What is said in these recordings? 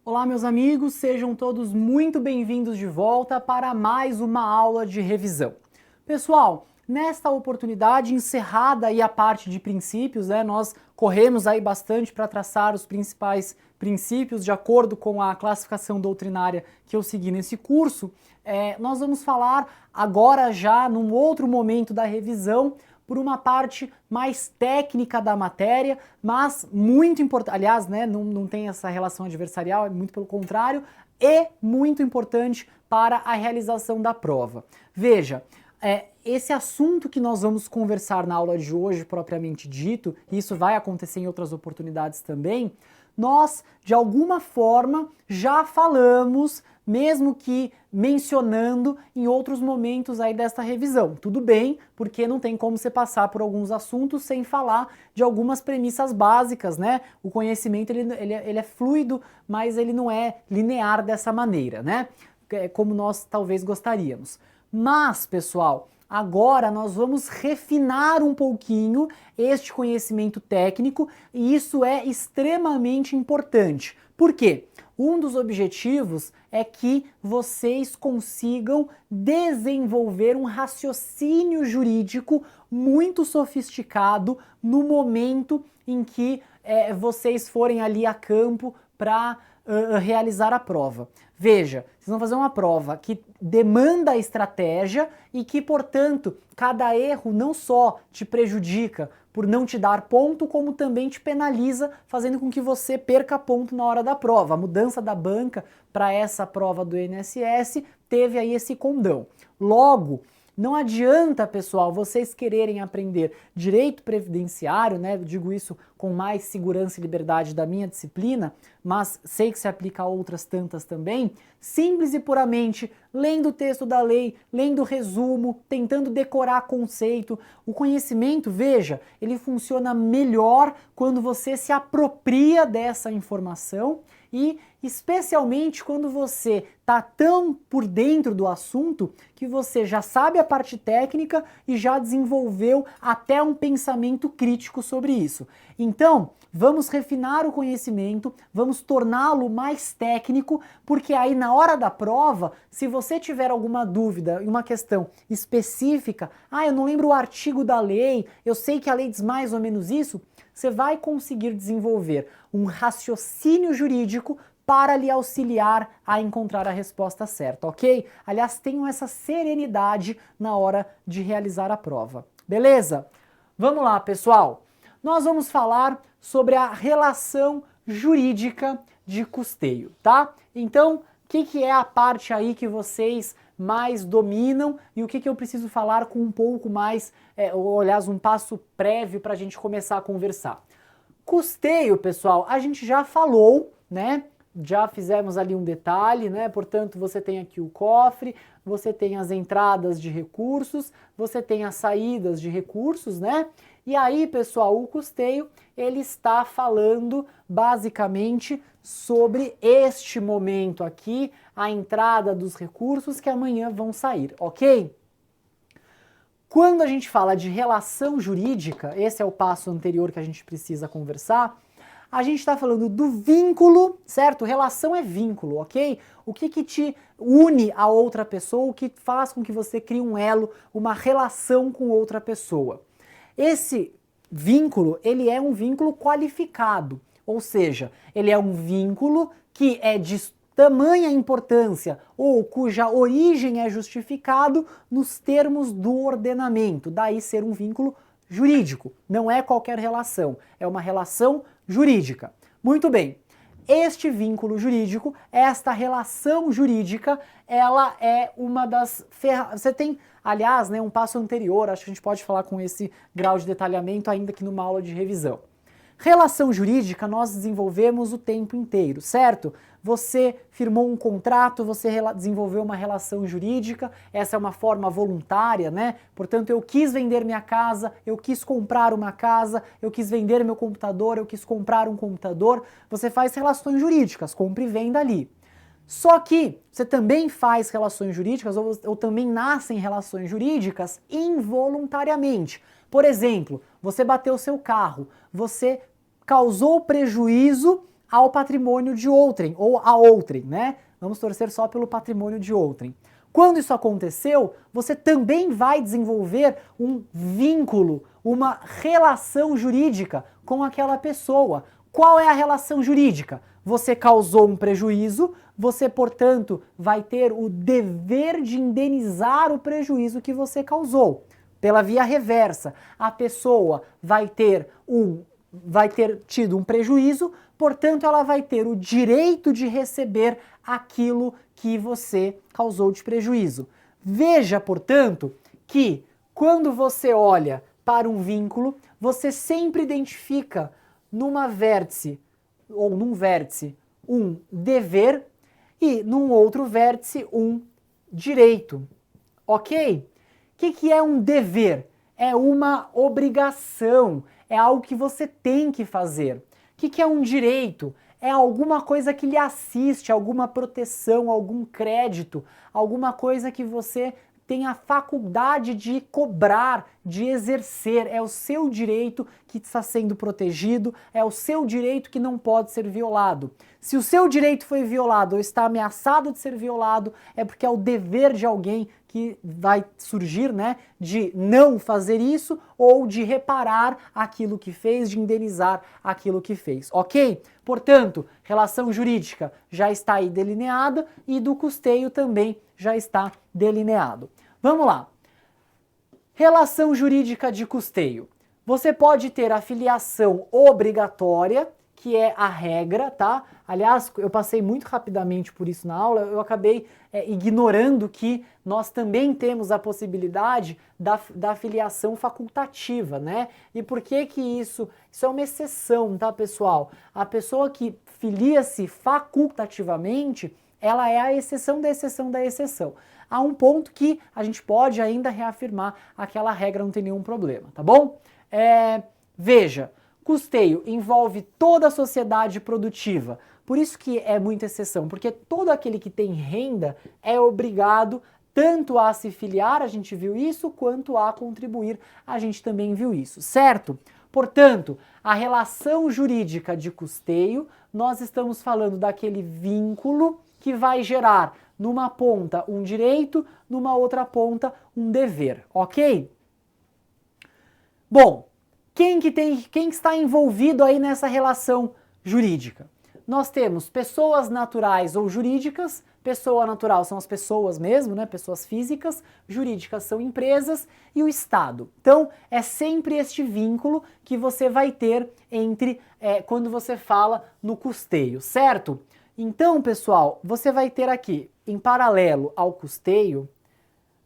Olá, meus amigos, sejam todos muito bem-vindos de volta para mais uma aula de revisão. Pessoal, nesta oportunidade, encerrada aí a parte de princípios, nós corremos aí bastante para traçar os principais princípios de acordo com a classificação doutrinária que eu segui nesse curso. Nós vamos falar agora já num outro momento da revisão por uma parte mais técnica da matéria, mas muito importante, aliás, não tem essa relação adversarial, é muito pelo contrário, e muito importante para a realização da prova. Veja, esse assunto que nós vamos conversar na aula de hoje, propriamente dito, e isso vai acontecer em outras oportunidades também, nós, de alguma forma, já falamos, mesmo que mencionando em outros momentos aí desta revisão. Tudo bem, porque não tem como você passar por alguns assuntos sem falar de algumas premissas básicas, né? O conhecimento ele é fluido, mas ele não é linear dessa maneira, né? Como nós talvez gostaríamos. Mas, pessoal, agora nós vamos refinar um pouquinho este conhecimento técnico e isso é extremamente importante. Por quê? Um dos objetivos é que vocês consigam desenvolver um raciocínio jurídico muito sofisticado no momento em que vocês forem ali a campo para realizar a prova. Veja, vocês vão fazer uma prova que demanda estratégia e que, portanto, cada erro não só te prejudica por não te dar ponto, como também te penaliza, fazendo com que você perca ponto na hora da prova. A mudança da banca para essa prova do INSS teve aí esse condão. Logo, não adianta, pessoal, vocês quererem aprender direito previdenciário, né? Eu digo isso com mais segurança e liberdade da minha disciplina, mas sei que se aplica a outras tantas também, simples e puramente lendo o texto da lei, lendo o resumo, tentando decorar conceito. O conhecimento, veja, ele funciona melhor quando você se apropria dessa informação e especialmente quando você está tão por dentro do assunto que você já sabe a parte técnica e já desenvolveu até um pensamento crítico sobre isso. Então, vamos refinar o conhecimento, vamos torná-lo mais técnico, porque aí na hora da prova, se você tiver alguma dúvida em uma questão específica, eu não lembro o artigo da lei, eu sei que a lei diz mais ou menos isso, você vai conseguir desenvolver um raciocínio jurídico para lhe auxiliar a encontrar a resposta certa, ok? Aliás, tenham essa serenidade na hora de realizar a prova, beleza? Vamos lá, pessoal. Nós vamos falar sobre a relação jurídica de custeio, tá? Então, o que é a parte aí que vocês mais dominam e o que eu preciso falar com um pouco mais, ou aliás, um passo prévio para a gente começar a conversar. Custeio, pessoal, a gente já falou, né? Já fizemos ali um detalhe, né? Portanto, você tem aqui o cofre, você tem as entradas de recursos, você tem as saídas de recursos, né? E aí, pessoal, o custeio, ele está falando basicamente sobre este momento aqui, a entrada dos recursos que amanhã vão sair, ok? Quando a gente fala de relação jurídica, esse é o passo anterior que a gente precisa conversar, a gente está falando do vínculo, certo? Relação é vínculo, ok? O que te une a outra pessoa, o que faz com que você crie um elo, uma relação com outra pessoa. Esse vínculo, ele é um vínculo qualificado, ou seja, ele é um vínculo que é de tamanha importância ou cuja origem é justificado nos termos do ordenamento, daí ser um vínculo jurídico, não é qualquer relação, é uma relação jurídica. Muito bem, este vínculo jurídico, esta relação jurídica, ela é uma das ferramentas. Você tem, aliás, um passo anterior, acho que a gente pode falar com esse grau de detalhamento ainda que numa aula de revisão. Relação jurídica nós desenvolvemos o tempo inteiro, certo? Você firmou um contrato, você desenvolveu uma relação jurídica, essa é uma forma voluntária, né? Portanto, eu quis vender minha casa, eu quis comprar uma casa, eu quis vender meu computador, eu quis comprar um computador. Você faz relações jurídicas, compra e venda ali. Só que você também faz relações jurídicas ou também nascem relações jurídicas involuntariamente. Por exemplo, você bateu seu carro, você causou prejuízo ao patrimônio de outrem, ou a outrem, né? Vamos torcer só pelo patrimônio de outrem. Quando isso aconteceu, você também vai desenvolver um vínculo, uma relação jurídica com aquela pessoa. Qual é a relação jurídica? Você causou um prejuízo, você, portanto, vai ter o dever de indenizar o prejuízo que você causou. Pela via reversa, a pessoa vai ter tido um prejuízo, portanto, ela vai ter o direito de receber aquilo que você causou de prejuízo. Veja, portanto, que quando você olha para um vínculo, você sempre identifica num vértice um dever e num outro vértice um direito. Ok? O que é um dever? É uma obrigação, é algo que você tem que fazer. O que é um direito? É alguma coisa que lhe assiste, alguma proteção, algum crédito, alguma coisa que você tem a faculdade de cobrar, de exercer. É o seu direito que está sendo protegido, é o seu direito que não pode ser violado. Se o seu direito foi violado ou está ameaçado de ser violado, é porque é o dever de alguém que vai surgir, né, de não fazer isso ou de reparar aquilo que fez, de indenizar aquilo que fez, ok? Portanto, relação jurídica já está aí delineada e do custeio também já está delineado. Vamos lá. Relação jurídica de custeio. Você pode ter a filiação obrigatória, que é a regra, tá? Aliás, eu passei muito rapidamente por isso na aula, eu acabei ignorando que nós também temos a possibilidade da filiação facultativa, né? E por que que isso é uma exceção, tá, pessoal? A pessoa que filia-se facultativamente, ela é a exceção da exceção da exceção. Há um ponto que a gente pode ainda reafirmar aquela regra, não tem nenhum problema, tá bom? Veja, custeio envolve toda a sociedade produtiva, por isso que é muita exceção, porque todo aquele que tem renda é obrigado tanto a se filiar, a gente viu isso, quanto a contribuir, a gente também viu isso, certo? Portanto, a relação jurídica de custeio, nós estamos falando daquele vínculo que vai gerar numa ponta um direito, numa outra ponta um dever, ok? Bom, quem está envolvido aí nessa relação jurídica? Nós temos pessoas naturais ou jurídicas. Pessoa natural são as pessoas mesmo, né? Pessoas físicas, jurídicas são empresas e o Estado. Então, é sempre este vínculo que você vai ter entre quando você fala no custeio, certo? Então, pessoal, você vai ter aqui, em paralelo ao custeio,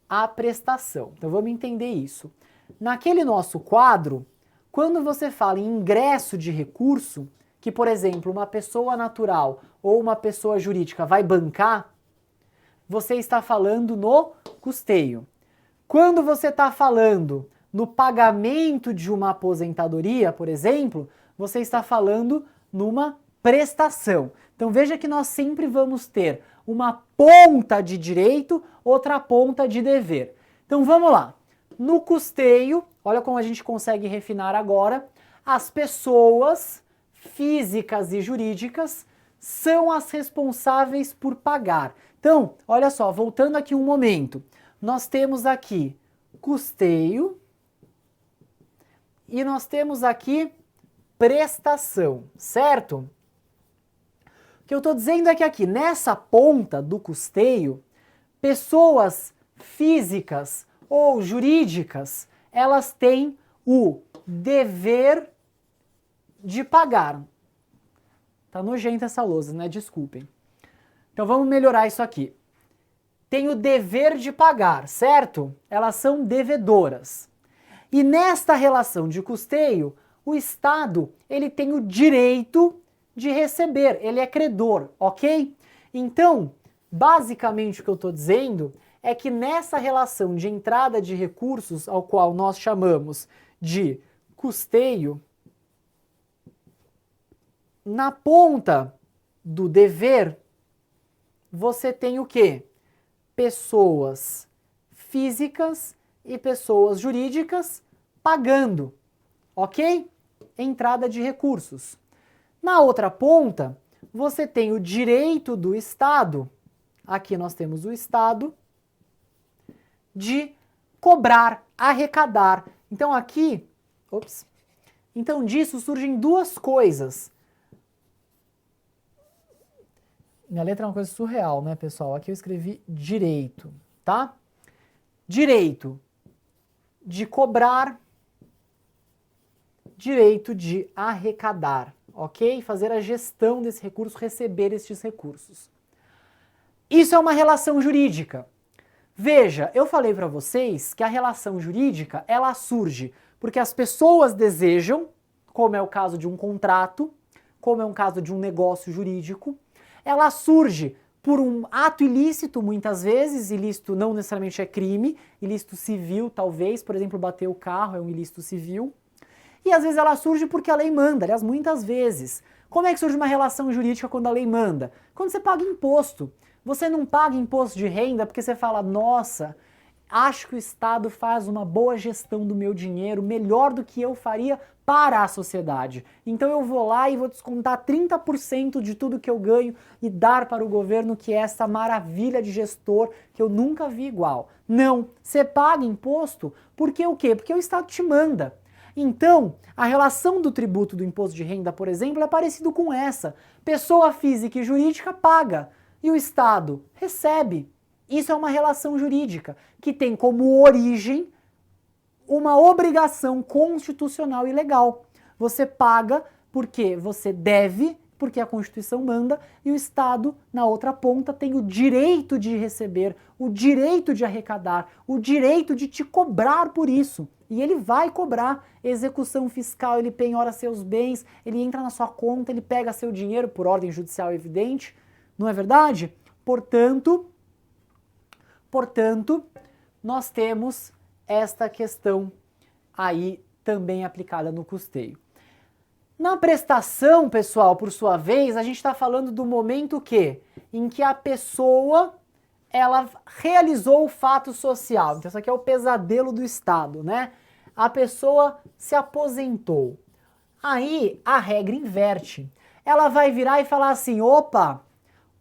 a prestação. Então, vamos entender isso. Naquele nosso quadro, quando você fala em ingresso de recurso, que, por exemplo, uma pessoa natural ou uma pessoa jurídica vai bancar, você está falando no custeio. Quando você está falando no pagamento de uma aposentadoria, por exemplo, você está falando numa prestação. Então veja que nós sempre vamos ter uma ponta de direito, outra ponta de dever. Então vamos lá. No custeio, olha como a gente consegue refinar agora, as pessoas físicas e jurídicas são as responsáveis por pagar. Então, olha só, voltando aqui um momento, nós temos aqui custeio e nós temos aqui prestação, certo? O que eu estou dizendo é que aqui, nessa ponta do custeio, pessoas físicas ou jurídicas, elas têm o dever de pagar. Tá nojenta essa lousa, né? Desculpem. Então vamos melhorar isso aqui. Tem o dever de pagar, certo? Elas são devedoras. E nesta relação de custeio, o Estado, ele tem o direito de receber, ele é credor, ok? Então, basicamente o que eu estou dizendo é que nessa relação de entrada de recursos, ao qual nós chamamos de custeio, na ponta do dever, você tem o quê? Pessoas físicas e pessoas jurídicas pagando, ok? Entrada de recursos. Na outra ponta, você tem o direito do Estado, aqui nós temos o Estado, de cobrar, arrecadar. Então aqui, então disso surgem duas coisas. Minha letra é uma coisa surreal, né, pessoal? Aqui eu escrevi direito, tá? Direito de cobrar, direito de arrecadar, ok? Fazer a gestão desse recurso, receber estes recursos. Isso é uma relação jurídica. Veja, eu falei para vocês que a relação jurídica, ela surge porque as pessoas desejam, como é o caso de um contrato, como é um caso de um negócio jurídico, ela surge por um ato ilícito, muitas vezes, ilícito não necessariamente é crime, ilícito civil talvez, por exemplo, bater o carro é um ilícito civil, e às vezes ela surge porque a lei manda, aliás, muitas vezes. Como é que surge uma relação jurídica quando a lei manda? Quando você paga imposto. Você não paga imposto de renda porque você fala, nossa, acho que o Estado faz uma boa gestão do meu dinheiro, melhor do que eu faria para a sociedade. Então eu vou lá e vou descontar 30% de tudo que eu ganho e dar para o governo, que é essa maravilha de gestor que eu nunca vi igual. Não, você paga imposto porque o quê? Porque o Estado te manda. Então, a relação do tributo do imposto de renda, por exemplo, é parecido com essa. Pessoa física e jurídica paga e o Estado recebe. Isso é uma relação jurídica que tem como origem uma obrigação constitucional e legal. Você paga porque você deve, porque a Constituição manda, e o Estado, na outra ponta, tem o direito de receber, o direito de arrecadar, o direito de te cobrar por isso. E ele vai cobrar execução fiscal, ele penhora seus bens, ele entra na sua conta, ele pega seu dinheiro por ordem judicial evidente, não é verdade? Portanto, nós temos esta questão aí também aplicada no custeio. Na prestação, pessoal, por sua vez, a gente está falando do momento em que a pessoa ela realizou o fato social. Então isso aqui é o pesadelo do Estado, né? A pessoa se aposentou. Aí a regra inverte. Ela vai virar e falar assim, opa,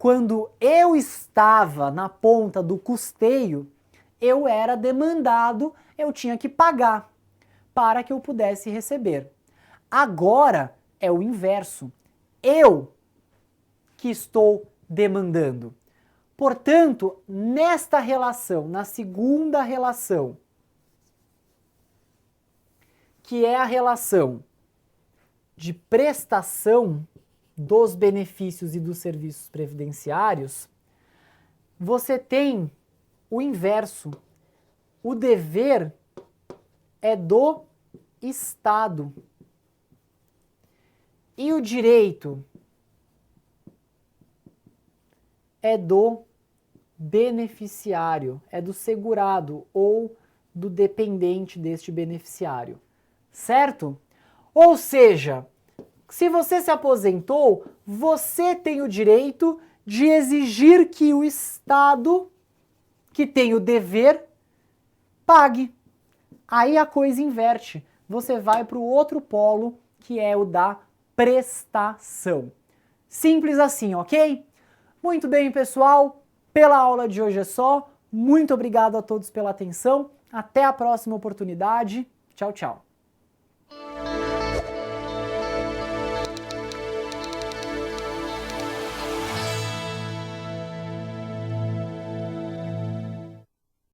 quando eu estava na ponta do custeio, eu era demandado, eu tinha que pagar para que eu pudesse receber. Agora é o inverso. Eu que estou demandando. Portanto, nesta relação, na segunda relação, que é a relação de prestação dos benefícios e dos serviços previdenciários, você tem o inverso. O dever é do Estado. E o direito é do beneficiário, é do segurado ou do dependente deste beneficiário. Certo? Ou seja, se você se aposentou, você tem o direito de exigir que o Estado, que tem o dever, pague. Aí a coisa inverte. Você vai para o outro polo, que é o da prestação. Simples assim, ok? Muito bem, pessoal. Pela aula de hoje é só. Muito obrigado a todos pela atenção. Até a próxima oportunidade. Tchau, tchau.